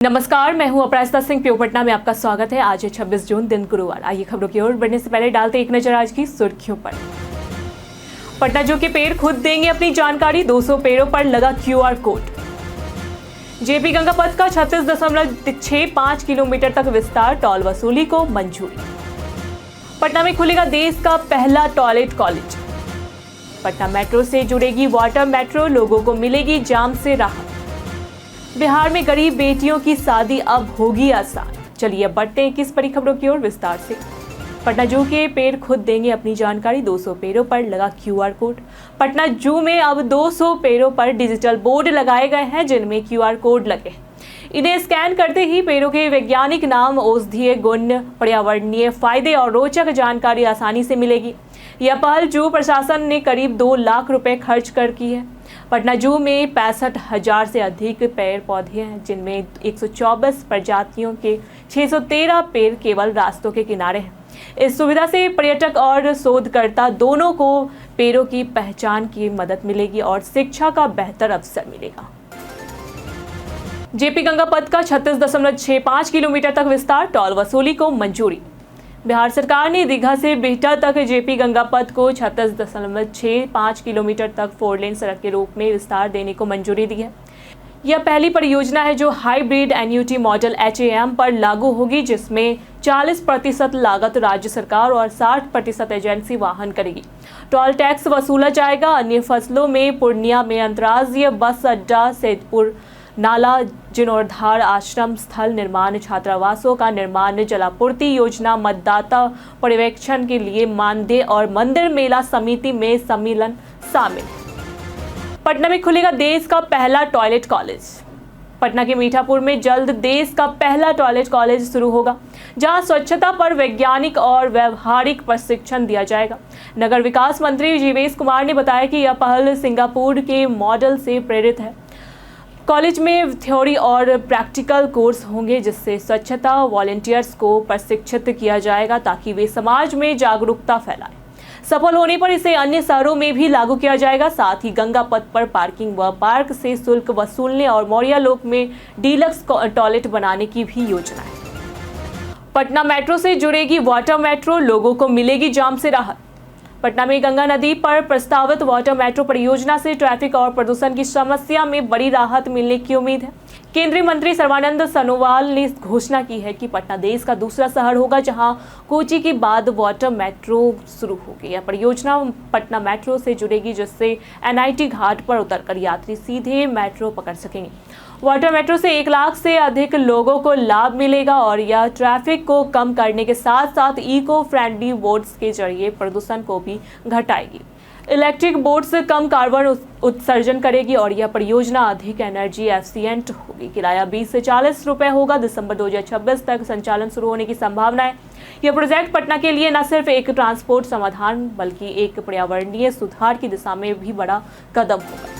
नमस्कार, मैं हूं अपराजिता सिंह। प्यो पटना में आपका स्वागत है। आज है 26 जून, दिन गुरुवार। आइए खबरों की ओर बढ़ने से पहले डालते एक नजर आज की सुर्खियों पर। पटना जू के पेड़ खुद देंगे अपनी जानकारी, 200 पेड़ों पर लगा QR कोड। जेपी गंगा पथ का 36.65 किलोमीटर तक विस्तार, टोल वसूली को मंजूरी। पटना में खुलेगा देश का पहला टॉयलेट कॉलेज। पटना मेट्रो से जुड़ेगी वाटर मेट्रो, लोगों को मिलेगी जाम से राहत। बिहार में गरीब बेटियों की शादी अब होगी आसान। चलिए अब बढ़ते हैं किस बड़ी खबरों की ओर विस्तार से। पटना जू के पेड़ खुद देंगे अपनी जानकारी, 200 पेड़ों पर लगा QR कोड। पटना जू में अब 200 पेड़ों पर डिजिटल बोर्ड लगाए गए हैं जिनमें QR कोड लगे। इन्हें स्कैन करते ही पेड़ों के वैज्ञानिक नाम, औषधीय गुण, पर्यावरणीय फायदे और रोचक जानकारी आसानी से मिलेगी। यह पहल जू प्रशासन ने करीब 2 लाख रुपए खर्च कर की है। पटना जू में 65,000 से अधिक पेड़ पौधे हैं जिनमें 124 प्रजातियों के 613 पेड़ केवल रास्तों के किनारे हैं। इस सुविधा से पर्यटक और शोधकर्ता दोनों को पेड़ों की पहचान की मदद मिलेगी और शिक्षा का बेहतर अवसर मिलेगा। जेपी गंगा पथ का 36.65 किलोमीटर तक विस्तार, टोल वसूली को मंजूरी। बिहार सरकार ने दीघा से बिहटा तक जेपी गंगा पथ को 36.65 किलोमीटर तक 4 लेन सड़क के रूप में विस्तार देने को मंजूरी दी है। यह पहली परियोजना है जो हाइब्रिड एन्युटी मॉडल HAM पर लागू होगी, जिसमें 40% लागत राज्य सरकार और 60% एजेंसी वाहन करेगी। टोल टैक्स वसूला जाएगा। अन्य फसलों में पूर्णिया में अंतर्राज्यीय बस अड्डा, सैदपुर नाला, जीर्णोद्धार आश्रम स्थल निर्माण, छात्रावासों का निर्माण, जलापूर्ति योजना, मतदाता पर्यवेक्षण के लिए मानदेय और मंदिर मेला समिति में सम्मेलन शामिल है। पटना में खुलेगा देश का पहला टॉयलेट कॉलेज। पटना के मीठापुर में जल्द देश का पहला टॉयलेट कॉलेज शुरू होगा, जहां स्वच्छता पर वैज्ञानिक और व्यवहारिक प्रशिक्षण दिया जाएगा। नगर विकास मंत्री जीवेश कुमार ने बताया कि यह पहल सिंगापुर के मॉडल से प्रेरित है। कॉलेज में थ्योरी और प्रैक्टिकल कोर्स होंगे, जिससे स्वच्छता वॉलंटियर्स को प्रशिक्षित किया जाएगा ताकि वे समाज में जागरूकता फैलाएं। सफल होने पर इसे अन्य शहरों में भी लागू किया जाएगा। साथ ही गंगा पथ पर पार्किंग व पार्क से शुल्क वसूलने और मौर्या लोक में डीलक्स टॉयलेट बनाने की भी योजना है। पटना मेट्रो से जुड़ेगी वाटर मेट्रो, लोगों को मिलेगी जाम से राहत। पटना में गंगा नदी पर प्रस्तावित वाटर मेट्रो परियोजना से ट्रैफिक और प्रदूषण की समस्या में बड़ी राहत मिलने की उम्मीद है। केंद्रीय मंत्री सर्बानंद सोनोवाल ने घोषणा की है कि पटना देश का दूसरा शहर होगा जहां कोची के बाद वाटर मेट्रो शुरू होगी। यह परियोजना पटना मेट्रो से जुड़ेगी, जिससे NIT घाट पर उतरकर यात्री सीधे मेट्रो पकड़ सकेंगे। वाटर मेट्रो से 1 लाख से अधिक लोगों को लाभ मिलेगा और यह ट्रैफिक को कम करने के साथ साथ इको फ्रेंडली बोट्स के जरिए प्रदूषण को भी घटाएगी। इलेक्ट्रिक बोट्स कम कार्बन उत्सर्जन करेगी और यह परियोजना अधिक एनर्जी एफिशिएंट होगी। किराया 20 से 40 रुपए होगा। दिसंबर 2026 तक संचालन शुरू होने की संभावना है। यह प्रोजेक्ट पटना के लिए न सिर्फ एक ट्रांसपोर्ट समाधान बल्कि एक पर्यावरणीय सुधार की दिशा में भी बड़ा कदम होगा।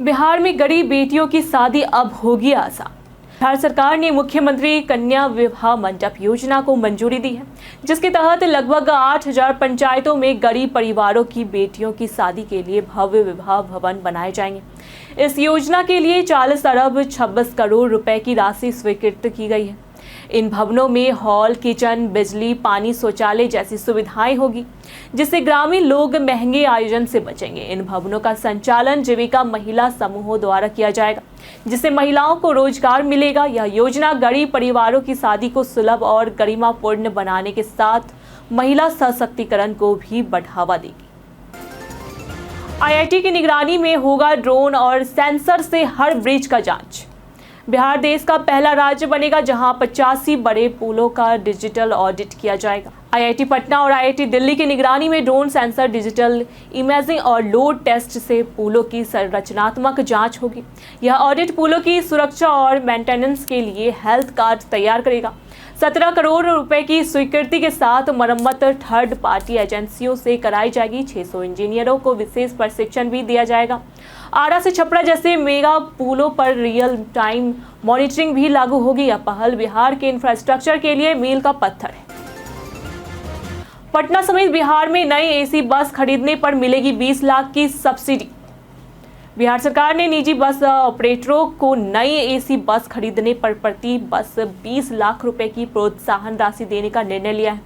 बिहार में गरीब बेटियों की शादी अब होगी आसान। बिहार सरकार ने मुख्यमंत्री कन्या विवाह मंडप योजना को मंजूरी दी है, जिसके तहत लगभग 8,000 पंचायतों में गरीब परिवारों की बेटियों की शादी के लिए भव्य विवाह भवन बनाए जाएंगे। इस योजना के लिए 40 अरब 26 करोड़ रुपए की राशि स्वीकृत की गई है। इन भवनों में हॉल, किचन, बिजली, पानी, शौचालय जैसी सुविधाएं होगी, जिससे ग्रामीण लोग महंगे आयोजन से बचेंगे। इन भवनों का संचालन जीविका महिला समूहों द्वारा किया जाएगा, जिससे महिलाओं को रोजगार मिलेगा। यह योजना गरीब परिवारों की शादी को सुलभ और गरिमापूर्ण बनाने के साथ महिला सशक्तिकरण को भी बढ़ावा देगी। IIT की निगरानी में होगा ड्रोन और सेंसर से हर ब्रिज का जांच। बिहार देश का पहला राज्य बनेगा जहां 85 बड़े पुलों का डिजिटल ऑडिट किया जाएगा। IIT पटना और IIT दिल्ली की निगरानी में ड्रोन, सेंसर, डिजिटल इमेजिंग और लोड टेस्ट से पुलों की संरचनात्मक जांच होगी। यह ऑडिट पुलों की सुरक्षा और मेंटेनेंस के लिए हेल्थ कार्ड तैयार करेगा। 17 करोड़ रुपए की स्वीकृति के साथ मरम्मत थर्ड पार्टी एजेंसियों से कराई जाएगी। 600 इंजीनियरों को विशेष प्रशिक्षण भी दिया जाएगा। आरा से छपरा जैसे मेगा पुलों पर रियल टाइम मॉनिटरिंग भी लागू होगी। यह पहल बिहार के इंफ्रास्ट्रक्चर के लिए मील का पत्थर है। पटना समेत बिहार में नई AC बस खरीदने पर मिलेगी 20 लाख की सब्सिडी। बिहार सरकार ने निजी बस ऑपरेटरों को नई एसी बस खरीदने पर प्रति बस 20 लाख रुपए की प्रोत्साहन राशि देने का निर्णय लिया है।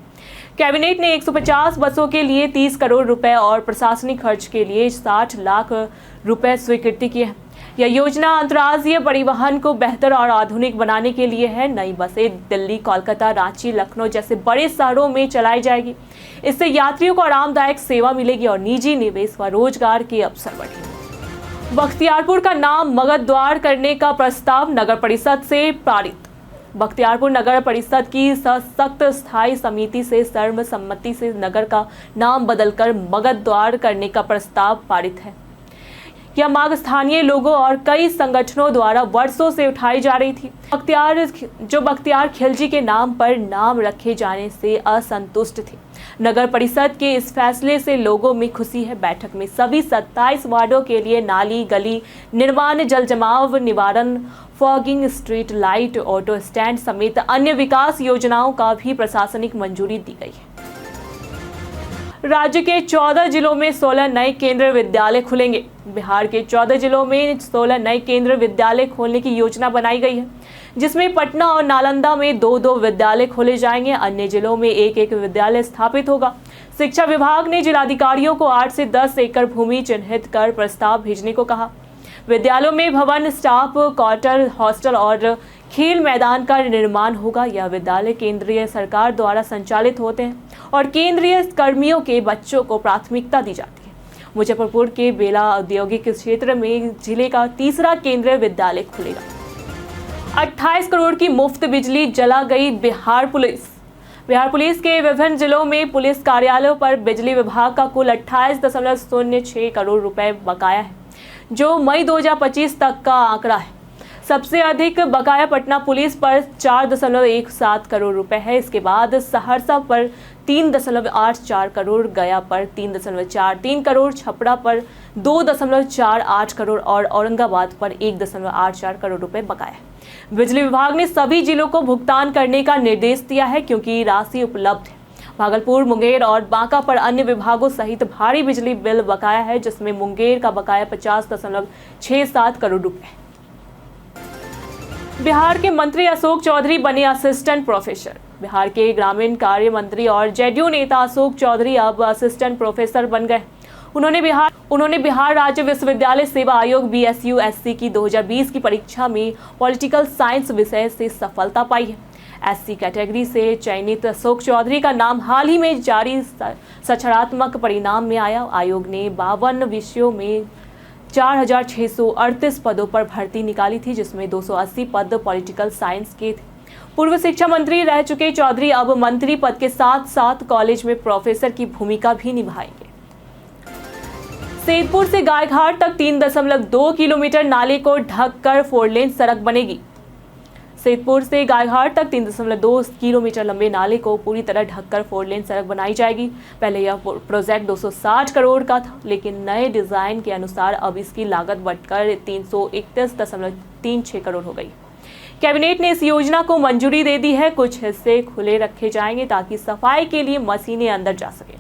कैबिनेट ने 150 बसों के लिए 30 करोड़ रुपए और प्रशासनिक खर्च के लिए 60 लाख रुपए स्वीकृति की है। यह योजना अंतर्राज्यीय परिवहन को बेहतर और आधुनिक बनाने के लिए है। नई बसें दिल्ली, कोलकाता, रांची, लखनऊ जैसे बड़े शहरों में चलाई जाएगी। इससे यात्रियों को आरामदायक सेवा मिलेगी और निजी निवेश व रोजगार के अवसर बढ़ेंगे। बख्तियारपुर का नाम मगध द्वार करने का प्रस्ताव नगर परिषद से पारित। बख्तियारपुर नगर परिषद की सशक्त स्थायी समिति से सर्वसम्मति से नगर का नाम बदलकर मगध द्वार करने का प्रस्ताव पारित है। यह मांग स्थानीय लोगों और कई संगठनों द्वारा वर्षों से उठाई जा रही थी। बख्तियार खिलजी के नाम पर नाम रखे जाने से असंतुष्ट थे। नगर परिषद के इस फैसले से लोगों में खुशी है। बैठक में सभी 27 वार्डों के लिए नाली, गली निर्माण, जल जमाव निवारण, fogging, street light, auto stand समेत अन्य विकास योजनाओं का भी प्रशासनिक मंजूरी दी गई है। राज्य के 14 जिलों में 16 नए केंद्रीय विद्यालय खुलेंगे। बिहार के 14 जिलों में 16 नए केंद्रीय विद्यालय खोलने की योजना बनाई गई है, जिसमें पटना और नालंदा में 2-2 विद्यालय खोले जाएंगे। अन्य जिलों में 1-1 विद्यालय स्थापित होगा। शिक्षा विभाग ने जिलाधिकारियों को 8 से 10 एकड़ भूमि चिन्हित कर प्रस्ताव भेजने को कहा। विद्यालयों में भवन, स्टाफ क्वार्टर, हॉस्टल और खेल मैदान का निर्माण होगा। यह विद्यालय केंद्रीय सरकार द्वारा संचालित होते हैं और केंद्रीय कर्मियों के बच्चों को प्राथमिकता दी जाती है। मुजफ्फरपुर के बेला औद्योगिक क्षेत्र में जिले का तीसरा केंद्रीय विद्यालय खुलेगा। 28 करोड़ की मुफ्त बिजली जला गई बिहार पुलिस। बिहार पुलिस के विभिन्न जिलों में पुलिस कार्यालयों पर बिजली विभाग का कुल 28.06 करोड़ रुपए बकाया है, जो मई 2025 तक का आंकड़ा है। सबसे अधिक बकाया पटना पुलिस पर 4.17 करोड़ रुपए है। इसके बाद सहरसा पर 3.84 करोड़, गया पर 3.43 करोड़, छपरा पर 2.48 करोड़ और औरंगाबाद पर 1.84 करोड़ रुपए बकाया है। बिजली विभाग ने सभी जिलों को भुगतान करने का निर्देश दिया है, क्योंकि राशि उपलब्ध है। भागलपुर, मुंगेर और बांका पर अन्य विभागों सहित भारी बिजली बिल बकाया है, जिसमें मुंगेर का बकाया 50.67 करोड़ रुपए है। बिहार के मंत्री अशोक चौधरी बने असिस्टेंट प्रोफेसर। बिहार के ग्रामीण कार्य मंत्री और जेडीयू नेता अशोक चौधरी अब असिस्टेंट प्रोफेसर बन गए। उन्होंने बिहार राज्य विश्वविद्यालय सेवा आयोग BSU-SC की 2020 की परीक्षा में पॉलिटिकल साइंस विषय से सफलता पाई है। SC कैटेगरी से चयनित अशोक चौधरी का नाम हाल ही में जारी सकारात्मक परिणाम में आया। आयोग ने 52 विषयों में 4,638 पदों पर भर्ती निकाली थी, जिसमें 280 पद पॉलिटिकल साइंस के थे। पूर्व शिक्षा मंत्री रह चुके चौधरी अब मंत्री पद के साथ साथ कॉलेज में प्रोफेसर की भूमिका भी निभाएंगे। सैदपुर से गायघाट तक 3.2 किलोमीटर नाले को ढककर 4 लेन सड़क बनेगी। सैदपुर से गायघाट तक 3.2 किलोमीटर लंबे नाले को पूरी तरह ढककर 4 लेन सड़क बनाई जाएगी। पहले यह प्रोजेक्ट 260 करोड़ का था, लेकिन नए डिजाइन के अनुसार अब इसकी लागत बढ़कर 331.36 करोड़ हो गई। कैबिनेट ने इस योजना को मंजूरी दे दी है। कुछ हिस्से खुले रखे जाएंगे ताकि सफाई के लिए मशीनें अंदर जा सके।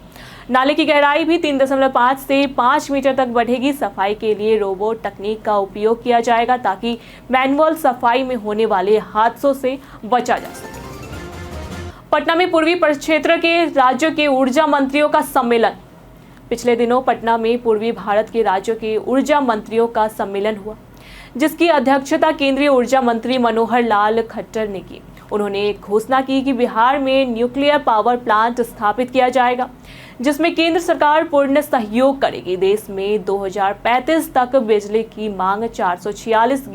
नाले की गहराई भी 3.5 से 5 मीटर तक बढ़ेगी। सफाई के लिए रोबोट तकनीक का उपयोग किया जाएगा ताकि मैनुअल सफाई में होने वाले हादसों से बचा जा सके। पटना में पूर्वी क्षेत्र के राज्यों के ऊर्जा मंत्रियों का सम्मेलन। पिछले दिनों पटना में पूर्वी भारत के राज्यों के ऊर्जा मंत्रियों का सम्मेलन हुआ, जिसकी अध्यक्षता केंद्रीय ऊर्जा मंत्री मनोहर लाल खट्टर ने की। उन्होंने घोषणा की कि बिहार में न्यूक्लियर पावर प्लांट स्थापित किया जाएगा, जिसमें केंद्र सरकार पूर्ण सहयोग करेगी। देश में 2035 तक बिजली की मांग 446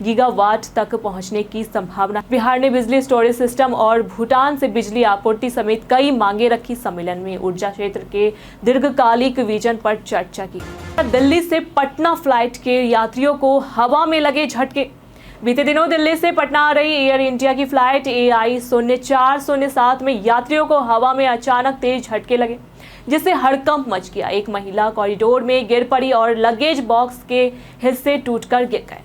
गीगावाट तक पहुंचने की संभावना। बिहार ने बिजली स्टोरेज सिस्टम और भूटान से बिजली आपूर्ति समेत कई मांगे रखी। सम्मेलन में ऊर्जा क्षेत्र के दीर्घकालिक विजन पर चर्चा की। दिल्ली से पटना फ्लाइट के यात्रियों को हवा में लगे झटके। बीते दिनों दिल्ली से पटना आ रही एयर इंडिया की फ्लाइट AI 0407 में यात्रियों को हवा में अचानक तेज झटके लगे, जिससे हड़कंप मच गया। एक महिला कॉरिडोर में गिर पड़ी और लगेज बॉक्स के हिस्से टूटकर गिर गए।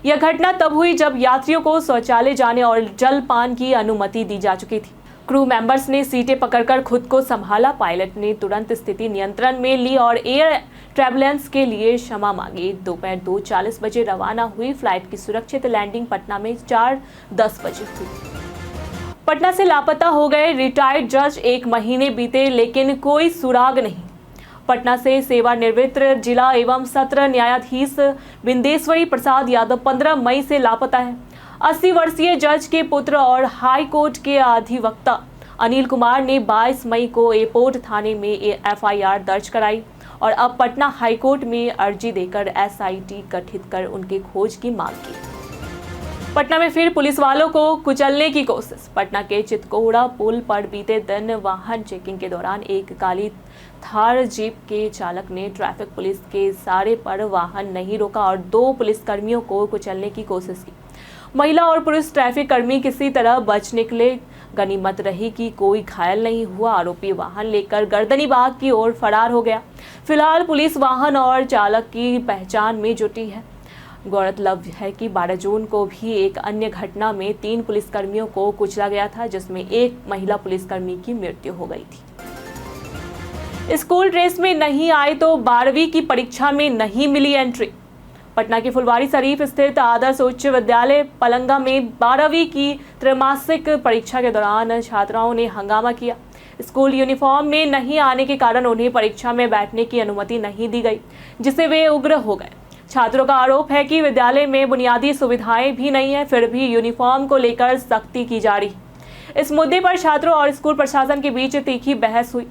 यह घटना तब हुई जब यात्रियों को शौचालय जाने और जलपान की अनुमति दी जा चुकी थी। क्रू मेंबर्स ने सीटें पकड़कर खुद को संभाला। पायलट ने तुरंत स्थिति नियंत्रण में ली और एयर ट्रैवलेंस के लिए क्षमा मांगी। दोपहर 2:40 बजे रवाना हुई फ्लाइट की सुरक्षित लैंडिंग पटना में 4:10 बजे हुई। पटना से लापता हो गए रिटायर्ड जज, 1 महीने बीते लेकिन कोई सुराग नहीं। पटना से सेवानिवृत्त जिला एवं सत्र न्यायाधीश बिंदेश्वरी प्रसाद यादव 15 मई से लापता है। 80 वर्षीय जज के पुत्र और हाई कोर्ट के अधिवक्ता अनिल कुमार ने 22 मई को एयरपोर्ट थाने में FIR दर्ज कराई और अब पटना हाईकोर्ट में अर्जी देकर SIT गठित कर उनकी खोज की मांग की। पटना में फिर पुलिस वालों को कुचलने की कोशिश। पटना के चितकोड़ा पुल पर बीते दिन वाहन चेकिंग के दौरान एक काली थार जीप के चालक ने ट्रैफिक पुलिस के इशारे पर वाहन नहीं रोका और 2 पुलिसकर्मियों को कुचलने की कोशिश की। महिला और पुरुष ट्रैफिक कर्मी किसी तरह बच निकले। गनीमत रही कि कोई घायल नहीं हुआ। आरोपी वाहन लेकर गर्दनीबाग की ओर फरार हो गया। फिलहाल पुलिस वाहन और चालक की पहचान में जुटी है। गौरतलब है कि 12 जून को भी एक अन्य घटना में 3 पुलिसकर्मियों को कुचला गया था, जिसमें एक महिला पुलिसकर्मी की मृत्यु हो गई थी। स्कूल ड्रेस में नहीं आए तो 12वीं की परीक्षा में नहीं मिली एंट्री। पटना के फुलवारी शरीफ स्थित आदर्श उच्च विद्यालय पलंगा में 12वीं की त्रैमासिक परीक्षा के दौरान छात्राओं ने हंगामा किया। स्कूल यूनिफॉर्म में नहीं आने के कारण उन्हें परीक्षा में बैठने की अनुमति नहीं दी गई, जिससे वे उग्र हो गए। छात्रों का आरोप है कि विद्यालय में बुनियादी सुविधाएं भी नहीं है, फिर भी यूनिफॉर्म को लेकर सख्ती की जा रही। इस मुद्दे पर छात्रों और स्कूल प्रशासन के बीच तीखी बहस हुई।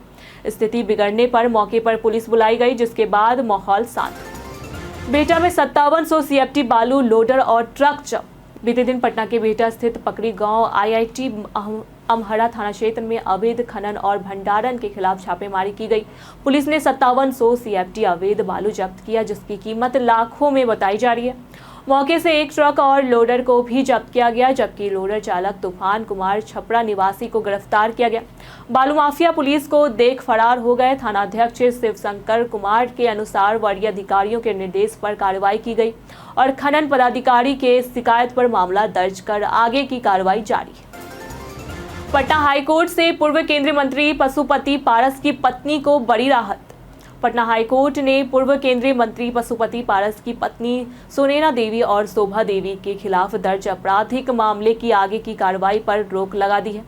स्थिति बिगड़ने पर मौके पर पुलिस बुलाई गई, जिसके बाद माहौल शांत। बिहटा में 5700 CFT बालू लोडर और ट्रक जब्त। बीते दिन पटना के बिहटा स्थित पकड़ी गांव IIT अमहरा थाना क्षेत्र में अवैध खनन और भंडारण के खिलाफ छापेमारी की गई। पुलिस ने 5700 CFT अवैध बालू जब्त किया, जिसकी कीमत लाखों में बताई जा रही है। मौके से एक ट्रक और लोडर को भी जब्त किया गया, जबकि लोडर चालक तूफान कुमार छपरा निवासी को गिरफ्तार किया गया। बालू माफिया पुलिस को देख फरार हो गए। थानाध्यक्ष शिवशंकर कुमार के अनुसार वरीय अधिकारियों के निर्देश पर कार्रवाई की गई और खनन पदाधिकारी के शिकायत पर मामला दर्ज कर आगे की कार्रवाई जारी है। पटना हाईकोर्ट से पूर्व केंद्रीय मंत्री पशुपति पारस की पत्नी को बड़ी राहत। पटना हाईकोर्ट ने पूर्व केंद्रीय मंत्री पशुपति पारस की पत्नी सुनैना देवी और शोभा देवी के खिलाफ दर्ज आपराधिक मामले की आगे की कार्रवाई पर रोक लगा दी है।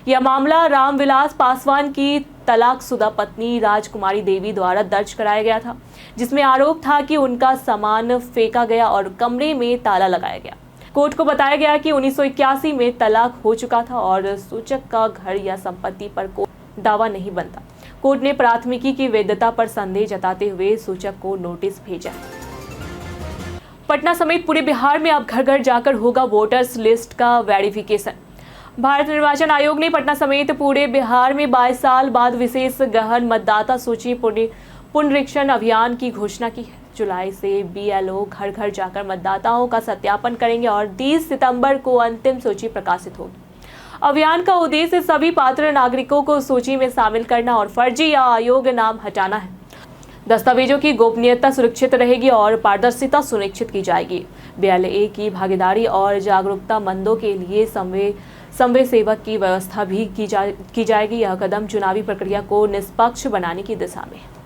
यह मामला रामविलास पासवान की तलाकशुदा पत्नी राजकुमारी देवी द्वारा दर्ज कराया गया था, जिसमें आरोप था कि उनका सामान फेंका गया और कमरे में ताला लगाया गया। कोर्ट को बताया गया कि 1981 में तलाक हो चुका था और सूचक का घर या संपत्ति पर कोई दावा नहीं बनता। कोर्ट ने प्राथमिकी की वैधता पर संदेह जताते हुए सूचक को नोटिस भेजा। पटना समेत पूरे बिहार में अब घर घर जाकर होगा वोटर्स लिस्ट का वेरिफिकेशन। भारत निर्वाचन आयोग ने पटना समेत पूरे बिहार में 22 साल बाद विशेष गहन मतदाता सूची पुनरीक्षण अभियान की घोषणा की है। जुलाई से BLO घर घर जाकर मतदाताओं का सत्यापन करेंगे और 30 सितंबर को अंतिम सूची प्रकाशित होगी। अभियान का उद्देश्य सभी पात्र नागरिकों को सूची में शामिल करना और फर्जी या अयोग्य नाम हटाना है। दस्तावेजों की गोपनीयता सुरक्षित रहेगी और पारदर्शिता सुनिश्चित की जाएगी। BLA की भागीदारी और जागरूकता मंदों के लिए संवेद सेवक की व्यवस्था भी की जाएगी। यह कदम चुनावी प्रक्रिया को निष्पक्ष बनाने की दिशा में है।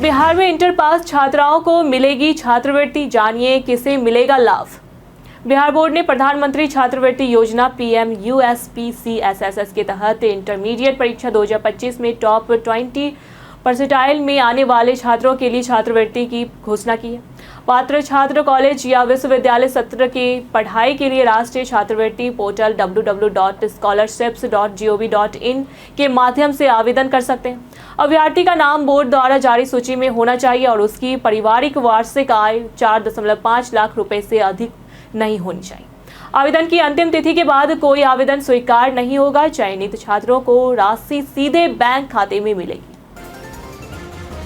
बिहार में इंटर पास छात्राओं को मिलेगी छात्रवृत्ति, जानिए किसे मिलेगा लाभ। बिहार बोर्ड ने प्रधानमंत्री छात्रवृत्ति योजना PMUSPCSSS के तहत इंटरमीडिएट परीक्षा 2025 में टॉप 20 परसेंटाइल में आने वाले छात्रों के लिए छात्रवृत्ति की घोषणा की है। पात्र छात्र कॉलेज या विश्वविद्यालय सत्र की पढ़ाई के लिए राष्ट्रीय छात्रवृत्ति पोर्टल www.scholarships.gov.in के माध्यम से आवेदन कर सकते हैं। अभ्यर्थी का नाम बोर्ड द्वारा जारी सूची में होना चाहिए और उसकी पारिवारिक वार्षिक आय 4.5 लाख रुपए से अधिक नहीं होनी चाहिए। आवेदन की अंतिम तिथि के बाद कोई आवेदन स्वीकार नहीं होगा। चयनित छात्रों को राशि सीधे बैंक खाते में मिलेगी।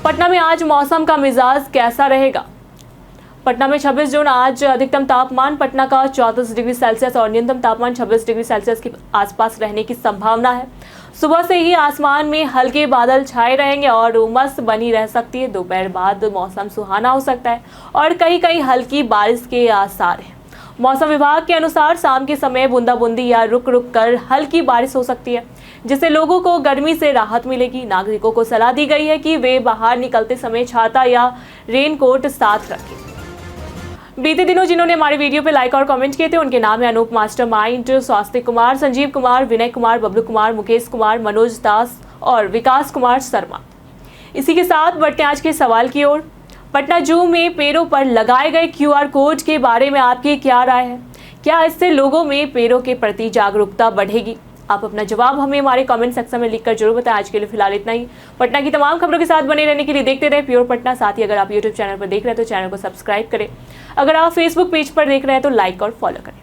पटना में आज मौसम का मिजाज कैसा रहेगा। पटना में 26 जून आज अधिकतम तापमान पटना का 34 डिग्री सेल्सियस और न्यूनतम तापमान 26 डिग्री सेल्सियस के आसपास रहने की संभावना है। सुबह से ही आसमान में हल्के बादल छाए रहेंगे और उमस बनी रह सकती है। दोपहर बाद मौसम सुहाना हो सकता है और कहीं कहीं हल्की बारिश के आसार हैं। मौसम विभाग के अनुसार शाम के समय बूंदाबूंदी या रुक रुक कर हल्की बारिश हो सकती है, जिससे लोगों को गर्मी से राहत मिलेगी। नागरिकों को सलाह दी गई है कि वे बाहर निकलते समय छाता या रेनकोट साथ रखें। बीते दिनों जिन्होंने हमारे वीडियो पे लाइक और कमेंट किए थे उनके नाम है अनूप मास्टरमाइंड, स्वास्थ्य कुमार, संजीव कुमार, विनय कुमार, बबलू कुमार, मुकेश कुमार, मनोज दास और विकास कुमार शर्मा। इसी के साथ बढ़ते आज के सवाल की ओर। पटना जू में पेड़ों पर लगाए गए QR कोड के बारे में आपकी क्या राय है? क्या इससे लोगों में पेड़ों के प्रति जागरूकता बढ़ेगी? आप अपना जवाब हमें हमारे कमेंट सेक्शन में लिखकर जरूर बताएं। आज के लिए फिलहाल इतना ही। पटना की तमाम खबरों के साथ बने रहने के लिए देखते रहे प्योर पटना। साथ ही अगर आप YouTube चैनल पर देख रहे हैं तो चैनल को सब्सक्राइब करें। अगर आप Facebook पेज पर देख रहे हैं तो लाइक और फॉलो करें।